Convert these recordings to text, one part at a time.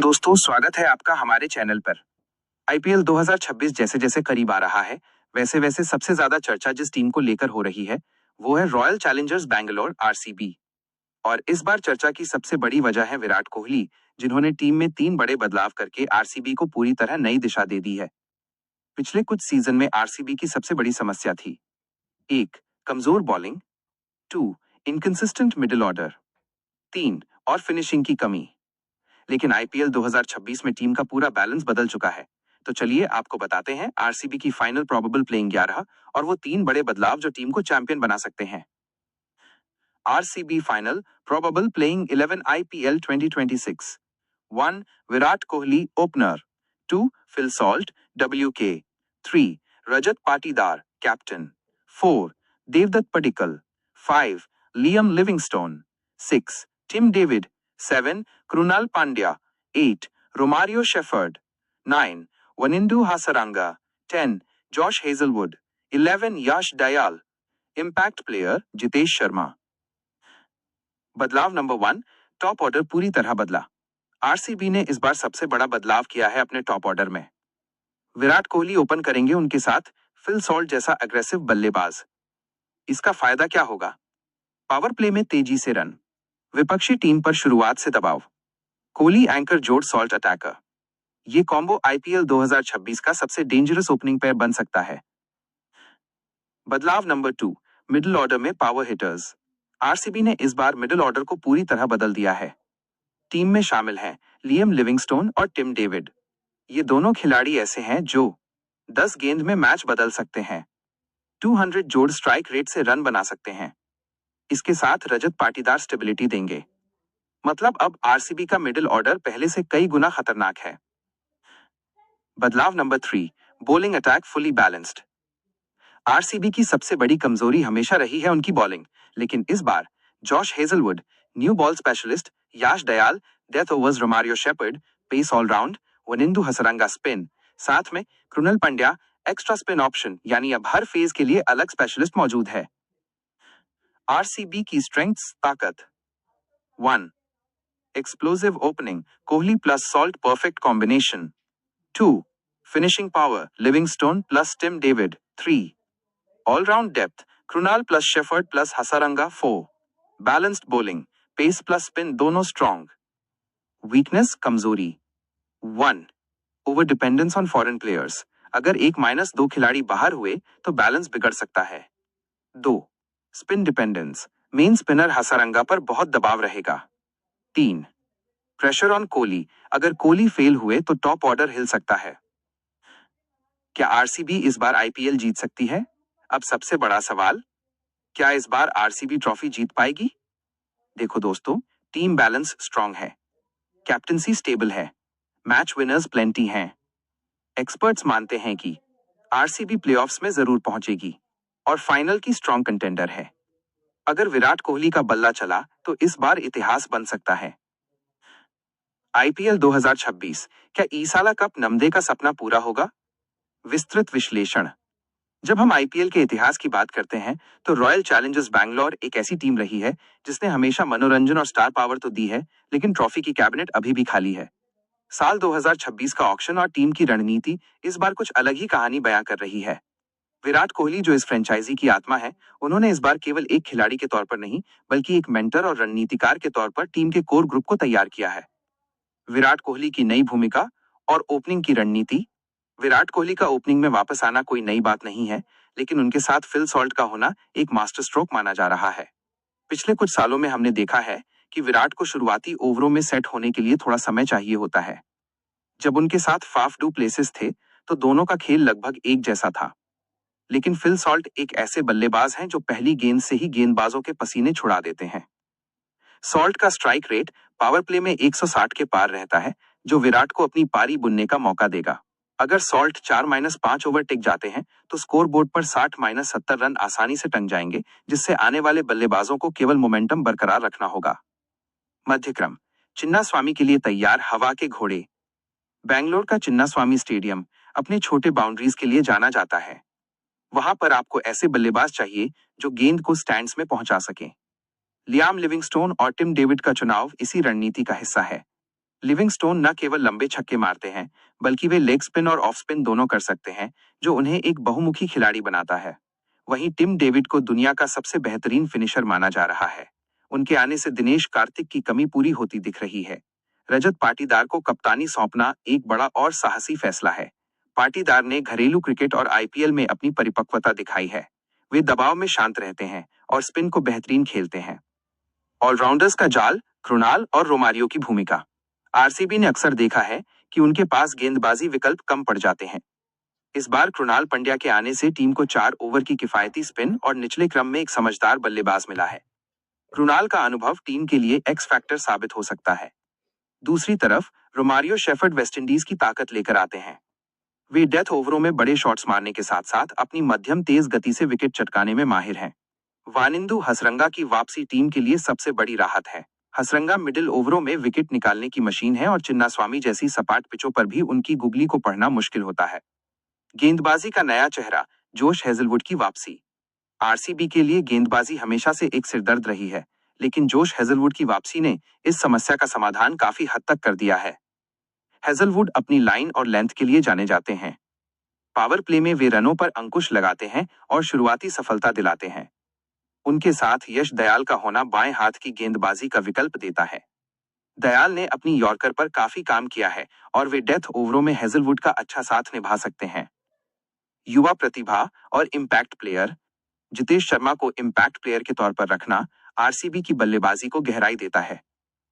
दोस्तों, स्वागत है आपका हमारे चैनल पर। आईपीएल 2026 जैसे जैसे करीब आ रहा है, वैसे वैसे सबसे ज्यादा चर्चा जिस टीम को लेकर हो रही है, वो है रॉयल चैलेंजर्स बैंगलोर आरसीबी। और इस बार चर्चा की सबसे बड़ी वजह है विराट कोहली, जिन्होंने टीम में 3 बड़े बदलाव करके आरसीबी को पूरी तरह नई दिशा दे दी है। पिछले कुछ सीजन में आरसीबी की सबसे बड़ी समस्या थी: 1. कमजोर बॉलिंग, 2. Inconsistent middle order, 3. और फिनिशिंग की कमी। लेकिन आईपीएल 2026 में टीम का पूरा बैलेंस बदल चुका है। तो चलिए आपको बताते हैं आरसीबी की फाइनल प्रोबेबल प्लेइंग 11 और वो 3 बड़े बदलाव जो टीम को चैंपियन बना सकते हैं। RCB final probable playing 11 IPL 2026: 1. Virat Kohli opener, 2. Phil Salt WK, 3. Rajat Patidar captain, 4. Devdutt Padikkal, 5. Liam Livingstone, 6. Tim David, 7. Krunal Pandya, 8. Romario Shepherd, 9. Wanindu Hasaranga, 10. Josh Hazlewood, 11. Yash Dayal. Impact player Jitesh Sharma. बदलाव नंबर 1, टॉप ऑर्डर पूरी तरह बदला। आरसीबी ने इस बार सबसे बड़ा बदलाव किया है अपने टॉप ऑर्डर में। विराट कोहली ओपन करेंगे उनके साथ फिल सॉल्ट जैसा अग्रेसिव बल्लेबाज। इसका फायदा क्या होगा? पावर प्ले में तेजी से रन, विपक्षी टीम पर शुरुआत से दबाव। कोहली एंकर जोड़ सॉल्ट अटैकर। ये कॉम्बो आईपीएल 2026 का सबसे डेंजरस ओपनिंग पेयर बन सकता है। बदलाव नंबर 2, मिडिल ऑर्डर में पावर हिटर्स। आरसीबी ने इस बार मिडिल ऑर्डर को पूरी तरह बदल दिया है। टीम में शामिल हैं लियम लिविंगस्टोन और टिम डेविड। ये दोनों खिलाड़ी ऐसे हैं जो 10 गेंद में मैच बदल सकते हैं, 200 जोड़ स्ट्राइक रेट से रन बना सकते हैं। इसके साथ रजत पाटीदार स्टेबिलिटी देंगे। मतलब अब आरसीबी का मिडिल ऑर्डर पहले से कई गुना खतरनाक है। बदलाव number 3, bowling attack fully balanced. RCB की सबसे बड़ी कमजोरी हमेशा रही है उनकी बॉलिंग, लेकिन इस बार Josh Hazlewood, new ball specialist Yash Dayal, death overs Romario Shepherd, pace allround Wanindu Hasaranga spin, साथ में Krunal Pandya extra spin option, यानी अब हर फेज के लिए अलग स्पेशलिस्ट मौजूद है। आरसीबी की स्ट्रेंथ्स ताकत: 1. Explosive opening, Kohli plus Salt perfect combination. 2. Finishing power, Livingstone plus Tim David. 3. Allround depth, Krunal plus Shepherd plus Hasaranga. 4. Balanced bowling, pace plus spin दोनों स्ट्रॉन्ग। वीकनेस कमजोरी: 1. Over dependence on foreign players. अगर 1-2 खिलाड़ी बाहर हुए तो balance बिगड़ सकता है। 2. Spin dependence, main spinner Hasaranga पर बहुत दबाव रहेगा। 3. प्रेशर ऑन कोहली, अगर कोहली फेल हुए तो टॉप ऑर्डर हिल सकता है। क्या आरसीबी इस बार आईपीएल जीत सकती है? अब सबसे बड़ा सवाल, क्या इस बार आरसीबी ट्रॉफी जीत पाएगी? देखो दोस्तों, टीम बैलेंस स्ट्रांग है, कैप्टनसी स्टेबल है, मैच विनर्स प्लेंटी हैं। एक्सपर्ट्स मानते हैं कि आरसीबी प्लेऑफ्स में जरूर पहुंचेगी और फाइनल की स्ट्रांग कंटेंडर है। अगर विराट कोहली का बल्ला चला तो इस बार इतिहास बन सकता है। आईपीएल 2026, क्या ईसाला कप नमदे का सपना पूरा होगा? विस्तृत विश्लेषण: जब हम आईपीएल के इतिहास की बात करते हैं तो रॉयल चैलेंजर्स बैंगलोर एक ऐसी टीम रही है जिसने हमेशा मनोरंजन और स्टार पावर तो दी है, लेकिन ट्रॉफी की कैबिनेट अभी भी खाली है। साल 2026 का ऑक्शन और टीम की रणनीति इस बार कुछ अलग ही कहानी बयां कर रही है। विराट कोहली जो इस फ्रेंचाइजी की आत्मा है, उन्होंने इस बार केवल एक खिलाड़ी के तौर पर नहीं, बल्कि एक मेंटर और रणनीतिकार के तौर पर टीम के कोर ग्रुप को तैयार किया है। विराट कोहली की नई भूमिका और ओपनिंग की रणनीति: विराट कोहली का ओपनिंग में वापस आना कोई नई बात नहीं है, लेकिन उनके साथ फिल सॉल्ट का होना एक मास्टर स्ट्रोक माना जा रहा है। पिछले कुछ सालों में हमने देखा है कि विराट को शुरुआती ओवरों में सेट होने के लिए थोड़ा समय चाहिए होता है। जब उनके साथ फाफ डू प्लेसिस थे तो दोनों का खेल लगभग एक जैसा था, लेकिन फिल सॉल्ट एक ऐसे बल्लेबाज हैं जो पहली गेंद से ही गेंदबाजों के पसीने छुड़ा देते हैं। सॉल्ट का स्ट्राइक रेट पावर प्ले में 160 के पार रहता है, जो विराट को अपनी पारी बुनने का मौका देगा। अगर सॉल्ट 4-5 ओवर टिक जाते हैं तो स्कोर बोर्ड पर 60-70 रन आसानी से टंग जाएंगे, जिससे आने वाले बल्लेबाजों को केवल मोमेंटम बरकरार रखना होगा। मध्यक्रम: चिन्नास्वामी के लिए तैयार हवा के घोड़े। बेंगलोर का चिन्नास्वामी स्टेडियम अपने छोटे बाउंड्रीज के लिए जाना जाता है। वहां पर आपको ऐसे बल्लेबाज चाहिए जो गेंद को स्टैंड्स में पहुंचा सकें। लियाम लिविंगस्टोन और टिम डेविड का चुनाव इसी रणनीति का हिस्सा है। लिविंगस्टोन न केवल लंबे छक्के मारते हैं, बल्कि वे लेग स्पिन और ऑफ स्पिन दोनों कर सकते हैं, जो उन्हें एक बहुमुखी खिलाड़ी बनाता है। वहीं टिम डेविड को दुनिया का सबसे बेहतरीन फिनिशर माना जा रहा है। उनके आने से दिनेश कार्तिक की कमी पूरी होती दिख रही है। रजत पाटीदार को कप्तानी सौंपना एक बड़ा और साहसी फैसला है। पाटीदार ने घरेलू क्रिकेट और आईपीएल में अपनी परिपक्वता दिखाई है। वे दबाव में शांत रहते हैं और स्पिन को बेहतरीन खेलते हैं। ऑलराउंडर्स का जाल, कृणाल और रोमारियो की भूमिका। आरसीबी ने अक्सर देखा है कि उनके पास गेंदबाजी विकल्प कम पड़ जाते हैं। इस बार कृणाल पंड्या के आने से टीम को 4 ओवर की किफायती स्पिन और निचले क्रम में एक समझदार बल्लेबाज मिला है। कृणाल का अनुभव टीम के लिए एक्स फैक्टर साबित हो सकता है। दूसरी तरफ रोमारियो शेफर्ड वेस्टइंडीज की ताकत लेकर आते हैं। वे डेथ ओवरों में बड़े शॉट्स मारने के साथ साथ अपनी मध्यम तेज गति से विकेट चटकाने में माहिर हैं। वानिंदु हसरंगा की वापसी टीम के लिए सबसे बड़ी राहत है। हसरंगा मिडिल ओवरों में विकेट निकालने की मशीन है और चिन्नास्वामी जैसी सपाट पिचों पर भी उनकी गुगली को पढ़ना मुश्किल होता है। गेंदबाजी का नया चेहरा, जोश हेजलवुड की वापसी। आरसीबी के लिए गेंदबाजी हमेशा से एक सिरदर्द रही है, लेकिन जोश हेजलवुड की वापसी ने इस समस्या का समाधान काफी हद तक कर दिया है। हेजलवुड अपनी लाइन और लेंथ के लिए जाने जाते हैं। पावर प्ले में वे रनों पर अंकुश लगाते हैं और शुरुआती सफलता दिलाते हैं। उनके साथ यश दयाल का होना बाएं हाथ की गेंदबाजी का विकल्प देता है। दयाल ने अपनी यॉर्कर पर काफी काम किया है और वे डेथ ओवरों में हेजलवुड का अच्छा साथ निभा सकते हैं। युवा प्रतिभा और इम्पैक्ट प्लेयर। जितेश शर्मा को इम्पैक्ट प्लेयर के तौर पर रखना आरसीबी की बल्लेबाजी को गहराई देता है।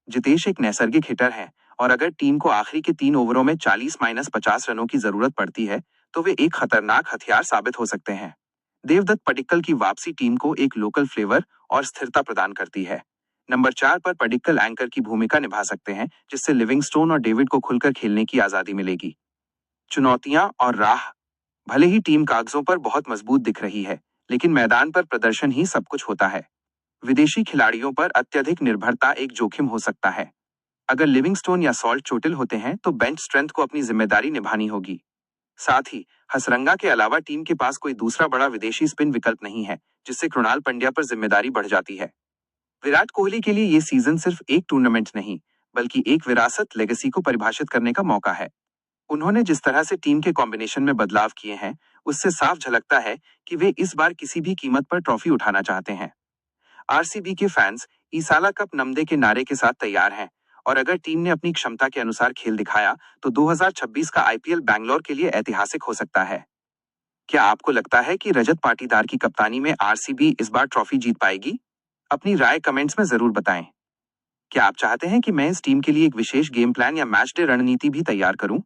जितेश एक नैसर्गिक हिटर है और अगर टीम को आखिरी के 3 ओवरों में 40-50 रनों की जरूरत पड़ती है, तो वे एक खतरनाक हथियार साबित हो सकते हैं। देवदत्त पडिक्कल की वापसी टीम को एक लोकल फ्लेवर और स्थिरता प्रदान करती है। नंबर 4 पर पडिक्कल एंकर की भूमिका निभा सकते हैं, जिससे लिविंगस्टोन और डेविड को खुलकर खेलने की आजादी मिलेगी। चुनौतियां और राह। भले ही टीम कागजों पर बहुत मजबूत दिख रही है, लेकिन मैदान पर प्रदर्शन ही सब कुछ होता है। विदेशी खिलाड़ियों पर अत्यधिक निर्भरता एक जोखिम हो सकता है। अगर लिविंगस्टोन या सॉल्ट चोटिल होते हैं तो बेंच स्ट्रेंथ को अपनी जिम्मेदारी निभानी होगी। साथ ही हसरंगा के अलावा टीम के पास कोई दूसरा बड़ा विदेशी स्पिन विकल्प नहीं है, जिससे कृणाल पंड्या पर जिम्मेदारी बढ़ जाती है। विराट कोहली के लिए ये सीजन सिर्फ एक टूर्नामेंट नहीं, बल्कि एक विरासत लेगेसी को परिभाषित करने का मौका है। उन्होंने जिस तरह से टीम के कॉम्बिनेशन में बदलाव किए हैं, उससे साफ झलकता है कि वे इस बार किसी भी कीमत पर ट्रॉफी उठाना चाहते हैं। आरसीबी के फैंस ईसाला कप नमदे के नारे के साथ तैयार हैं और अगर टीम ने अपनी क्षमता के अनुसार खेल दिखाया तो 2026 का आईपीएल बैंगलोर के लिए ऐतिहासिक हो सकता है। क्या आपको लगता है कि रजत पाटीदार की कप्तानी में आरसीबी इस बार ट्रॉफी जीत पाएगी? अपनी राय कमेंट्स में जरूर बताएं। क्या आप चाहते हैं कि मैं इस टीम के लिए एक विशेष गेम प्लान या मैच डे रणनीति भी तैयार करूं?